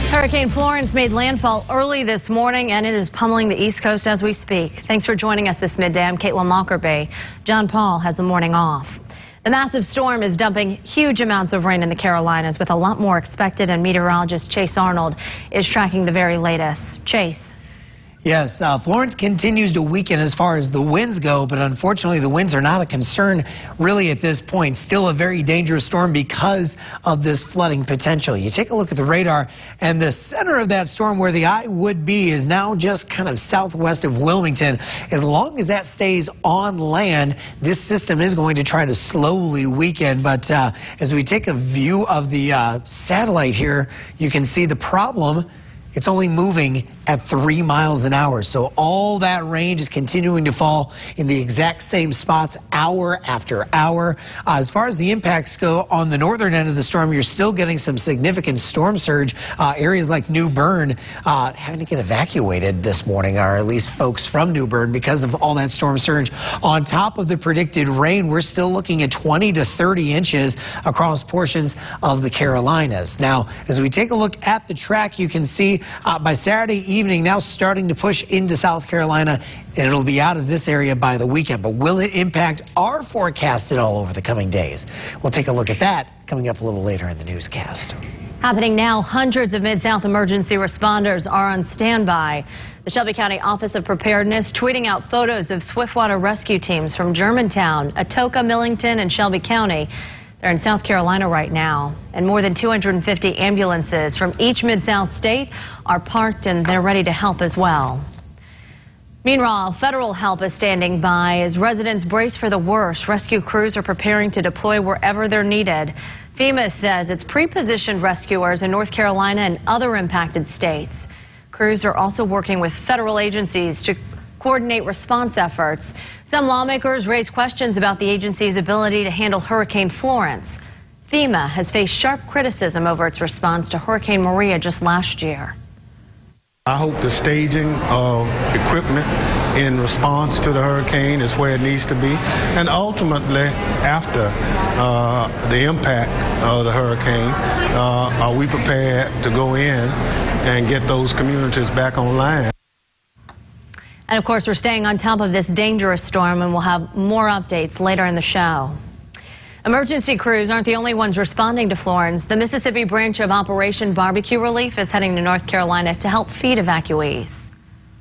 Hurricane Florence made landfall early this morning, and it is pummeling the East Coast as we speak. Thanks for joining us this midday. I'm Caitlin Lockerbie. John Paul has the morning off. The massive storm is dumping huge amounts of rain in the Carolinas, with a lot more expected, and meteorologist Chase Arnold is tracking the very latest. Chase. Yes, Florence continues to weaken as far as the winds go, but unfortunately the winds are not a concern really at this point. Still a very dangerous storm because of this flooding potential. You take a look at the radar, and the center of that storm, where the eye would be, is now just kind of southwest of Wilmington. As long as that stays on land, this system is going to try to slowly weaken. But as we take a view of the satellite here, you can see the problem. It's only moving at 3 miles an hour. So all that rain is continuing to fall in the exact same spots hour after hour. As far as the impacts go on the northern end of the storm, you're still getting some significant storm surge. Areas like New Bern having to get evacuated this morning, or at least folks from New Bern, because of all that storm surge. On top of the predicted rain, we're still looking at 20 to 30 inches across portions of the Carolinas. Now, as we take a look at the track, you can see by Saturday evening, now starting to push into South Carolina, and it'll be out of this area by the weekend. But will it impact our forecast at all over the coming days? We'll take a look at that coming up a little later in the newscast. Happening now, hundreds of Mid-South emergency responders are on standby. The Shelby County Office of Preparedness tweeting out photos of swiftwater rescue teams from Germantown, Atoka, Millington, and Shelby County. They're in South Carolina right now, and more than 250 ambulances from each Mid-South state are parked, and they're ready to help as well. Meanwhile, federal help is standing by as residents brace for the worst. Rescue crews are preparing to deploy wherever they're needed. FEMA says it's pre-positioned rescuers in North Carolina and other impacted states. Crews are also working with federal agencies to coordinate response efforts. Some lawmakers raise questions about the agency's ability to handle Hurricane Florence. FEMA has faced sharp criticism over its response to Hurricane Maria just last year. I hope the staging of equipment in response to the hurricane is where it needs to be. And ultimately, after the impact of the hurricane, are we prepared to go in and get those communities back online? And of course, we're staying on top of this dangerous storm, and we'll have more updates later in the show. Emergency crews aren't the only ones responding to Florence. The Mississippi branch of Operation Barbecue Relief is heading to North Carolina to help feed evacuees.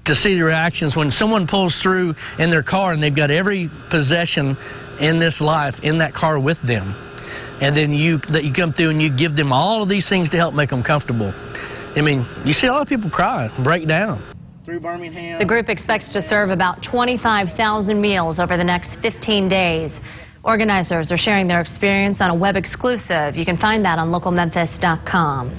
To see the reactions when someone pulls through in their car and they've got every possession in this life in that car with them, and then you come through and you give them all of these things to help make them comfortable. I mean, you see a lot of people cry, break down. The group expects to serve about 25,000 meals over the next 15 days. Organizers are sharing their experience on a web exclusive. You can find that on localmemphis.com.